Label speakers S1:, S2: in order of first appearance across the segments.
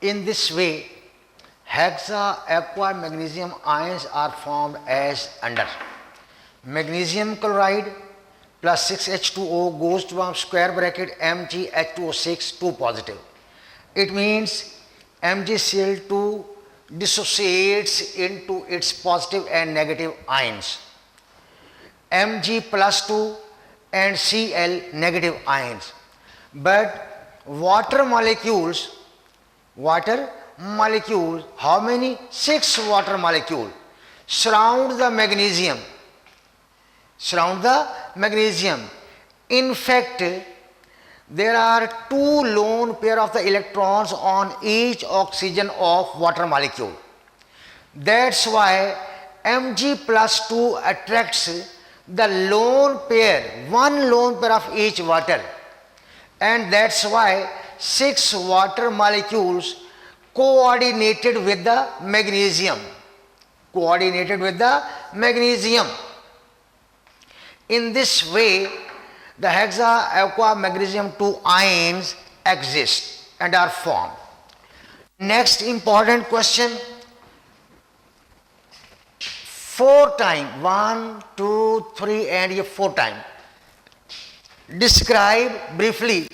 S1: In this way, hexa aqua magnesium ions are formed as under. Magnesium chloride plus 6H2O goes to a square bracket MgH2O6 2 positive. It means MgCl2 dissociates into its positive and negative ions. Mg plus 2 and Cl negative ions. But water molecules, how many? 6 water molecules surround the magnesium. In fact, there are 2 lone pair of the electrons on each oxygen of water molecule. That's why Mg plus 2 attracts the lone pair, 1 lone pair of each water, and that's why 6 water molecules coordinated with the magnesium. In this way, the hexa aqua magnesium 2 ions exist and are formed. Next important question, 4 times, 1, 2, 3 and 4 times. Describe briefly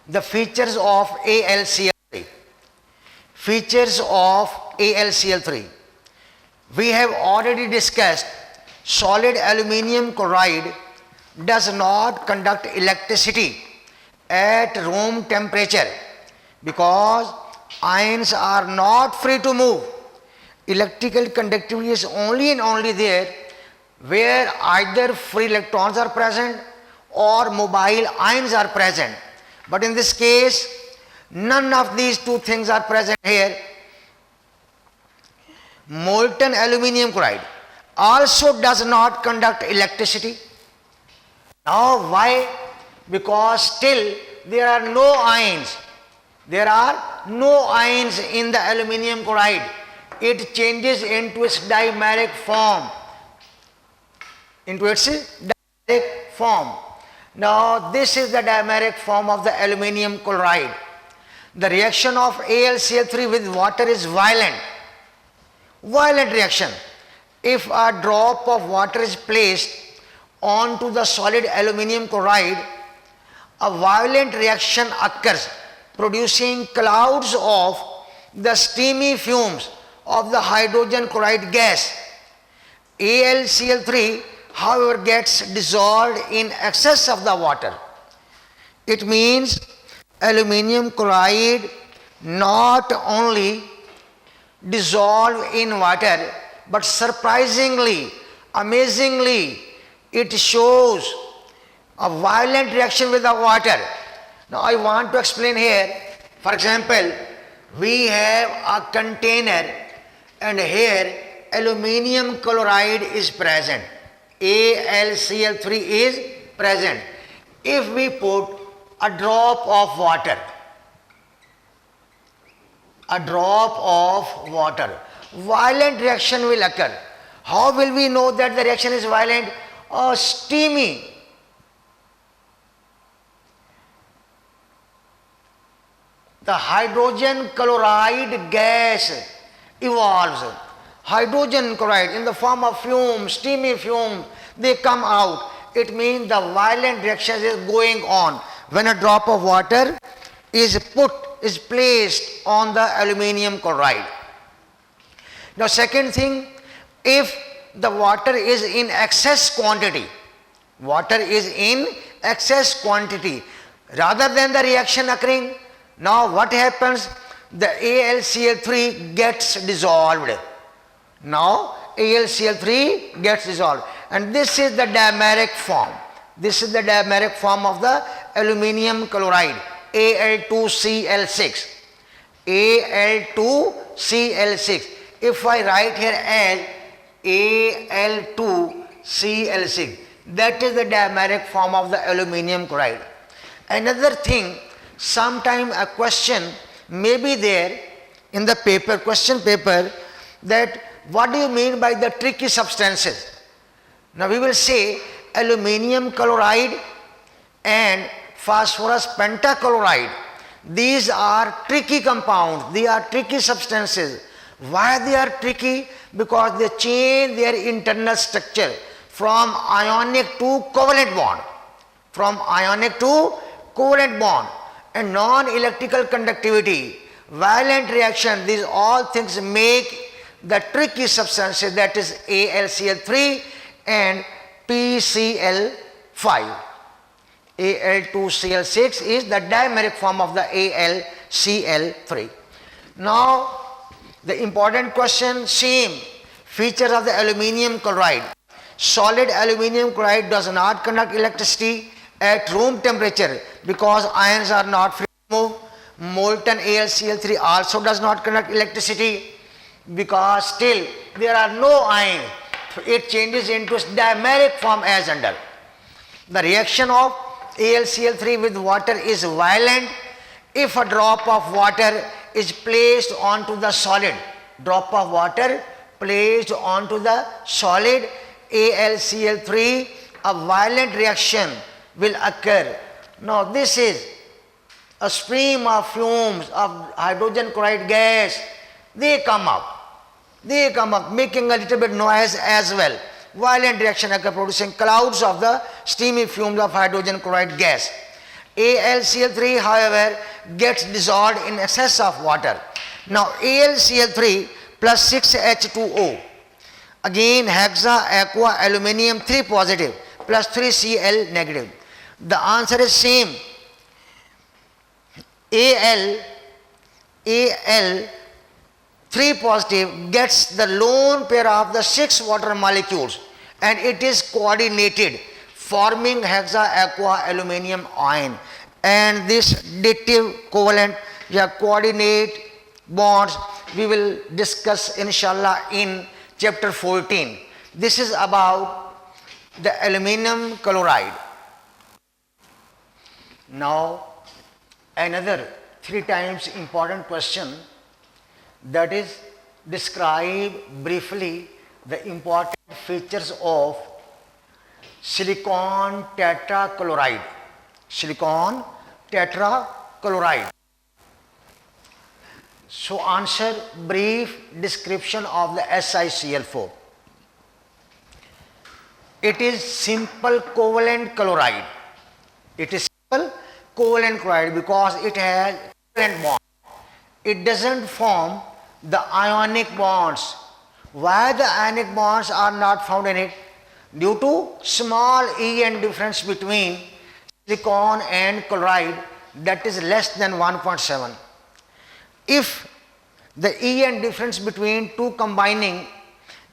S1: the features of AlCl3. We have already discussed solid aluminium chloride does not conduct electricity at room temperature because ions are not free to move. Electrical conductivity is only and only there where either free electrons are present or mobile ions are present. But in this case, none of these 2 things are present here. Molten aluminium chloride also does not conduct electricity. Now why? Because still there are no ions. There are no ions in the aluminium chloride. It changes into its dimeric form. Now this is the dimeric form of the aluminium chloride. The reaction of AlCl3 with water is violent. Violent reaction. If a drop of water is placed onto the solid aluminium chloride, a violent reaction occurs, producing clouds of the steamy fumes of the hydrogen chloride gas. AlCl3, however, gets dissolved in excess of the water. It means aluminium chloride not only dissolved in water, but surprisingly, amazingly, it shows a violent reaction with the water. Now I want to explain here. For example, we have a container and here aluminium chloride is present. AlCl3 is present. If we put a drop of water, violent reaction will occur. How will we know that the reaction is violent or steamy? The hydrogen chloride gas evolves. Hydrogen chloride in the form of fumes, steamy fumes, they come out. It means the violent reaction is going on when a drop of water is placed on the aluminium chloride. Now second thing, if the water is in excess quantity, rather than the reaction occurring, now what happens? The AlCl3 gets dissolved. Now AlCl3 gets dissolved, and this is the dimeric form. This is the dimeric form of the aluminium chloride, Al2Cl6. Al2Cl6. If I write here as Al2Cl6, that is the dimeric form of the aluminium chloride. Another thing, sometime a question may be there in the paper, question paper, that what do you mean by the tricky substances? Now we will say aluminium chloride and phosphorus pentachloride, These are tricky compounds, they are tricky substances. Why they are tricky? Because they change their internal structure from ionic to covalent bond. From ionic to covalent bond. And non-electrical conductivity, violent reaction, these all things make the tricky substances, that is AlCl3 and PCl5. Al2Cl6 is the dimeric form of the AlCl3. Now, the important question, same features of the aluminium chloride. Solid aluminium chloride does not conduct electricity at room temperature because ions are not free to move. Molten AlCl3 also does not conduct electricity because still there are no ions. It changes into dimeric form as under. The reaction of AlCl3 with water is violent if a drop of water is placed onto the solid. Drop of water placed onto the solid AlCl3, a violent reaction will occur. Now this is a stream of fumes of hydrogen chloride gas. They come up making a little bit noise as well. Violent reaction occur producing clouds of the steamy fumes of hydrogen chloride gas. AlCl3 however gets dissolved in excess of water. Now AlCl3 plus 6H2O, again hexa aqua aluminium 3 positive plus 3Cl negative. The answer is same. Al3 positive gets the lone pair of the 6 water molecules and it is coordinated forming hexa aqua aluminium ion, and this dative covalent coordinate bonds we will discuss inshallah in chapter 14. This is about the aluminum chloride. Now another 3 times important question, that is describe briefly the important features of silicon tetrachloride. Silicon tetrachloride. So answer brief description of the SiCl4. It is simple covalent chloride. It is simple covalent chloride because it has covalent bond. It doesn't form the ionic bonds. Why the ionic bonds are not found in it? Due to small En difference between silicon and chloride, that is less than 1.7. If the En difference between two combining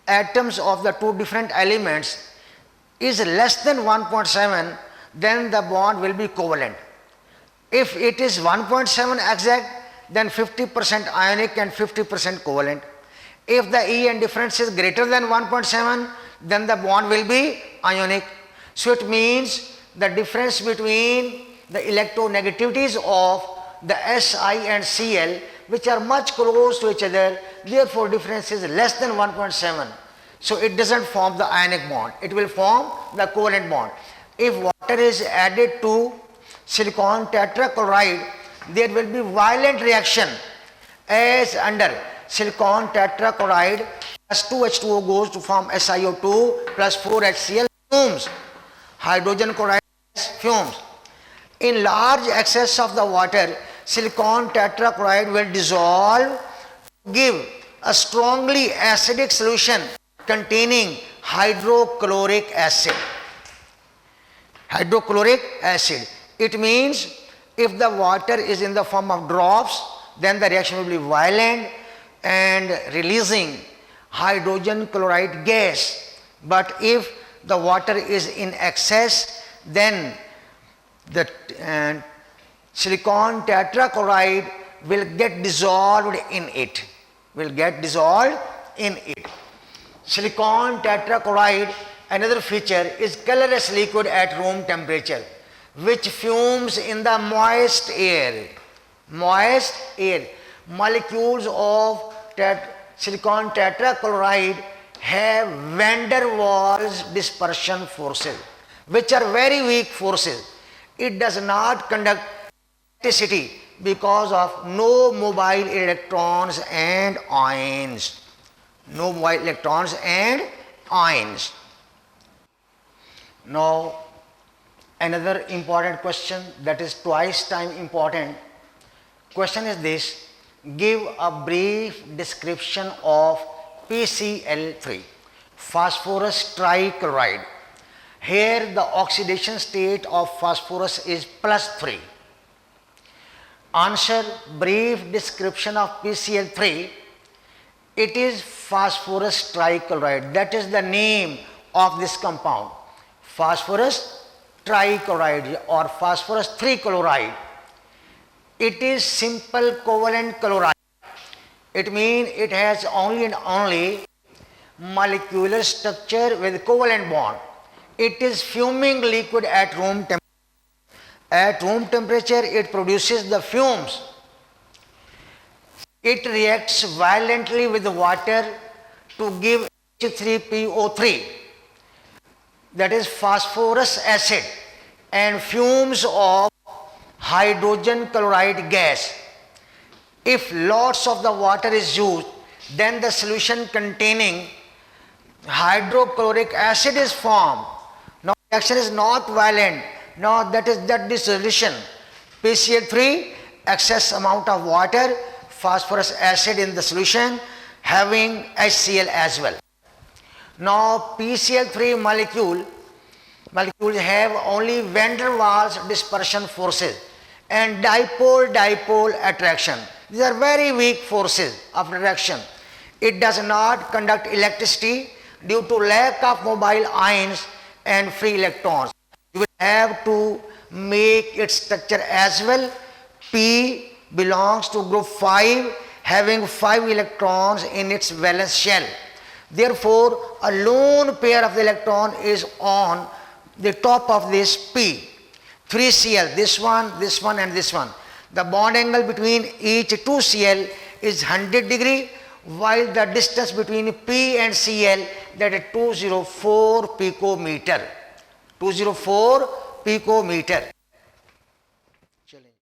S1: atoms of the two different elements is less than 1.7, then the bond will be covalent. If it is 1.7 exact, then 50% ionic and 50% covalent. If the En difference is greater than 1.7, then the bond will be ionic. So it means the difference between the electronegativities of the Si and Cl, which are much close to each other, therefore difference is less than 1.7. So it doesn't form the ionic bond, it will form the covalent bond. If water is added to silicon tetrachloride, there will be violent reaction as under silicon tetrachloride plus 2H2O goes to form SiO2 plus 4HCl fumes. Hydrogen chloride fumes. In large excess of the water, silicon tetrachloride will dissolve, give a strongly acidic solution containing hydrochloric acid. Hydrochloric acid. It means if the water is in the form of drops, then the reaction will be violent and releasing hydrogen chloride gas. But if the water is in excess, then the silicon tetrachloride will get dissolved in it. Silicon tetrachloride, another feature, is colorless liquid at room temperature, which fumes in the moist air. Molecules of silicon tetrachloride have van der Waals dispersion forces, which are very weak forces. It does not conduct electricity because of no mobile electrons and ions. No mobile electrons and ions. Now, another important question that is twice time important. Question is this: give a brief description of PCl3, phosphorus trichloride. Here the oxidation state of phosphorus is +3. Answer: brief description of PCl3. It is phosphorus trichloride. That is the name of this compound. Phosphorus trichloride or phosphorus 3-chloride. It is simple covalent chloride. It means it has only and only molecular structure with covalent bond. It is fuming liquid at room temperature. At room temperature, it produces the fumes. It reacts violently with water to give H3PO3, that is phosphorus acid, and fumes of hydrogen chloride gas. If lots of the water is used, then the solution containing hydrochloric acid is formed. Now reaction is not violent. Now that is solution. PCl3, excess amount of water, phosphorus acid in the solution, having HCl as well. Now PCl3 molecules have only van der Waals dispersion forces and dipole-dipole attraction. These are very weak forces of attraction. It does not conduct electricity due to lack of mobile ions and free electrons. You will have to make its structure as well. P belongs to group 5, having 5 electrons in its valence shell. Therefore, a lone pair of the electron is on the top of this P. 3Cl, this one and this one. The bond angle between each 2Cl is 100 degree, while the distance between P and Cl, that is 204 picometer. 204 picometer.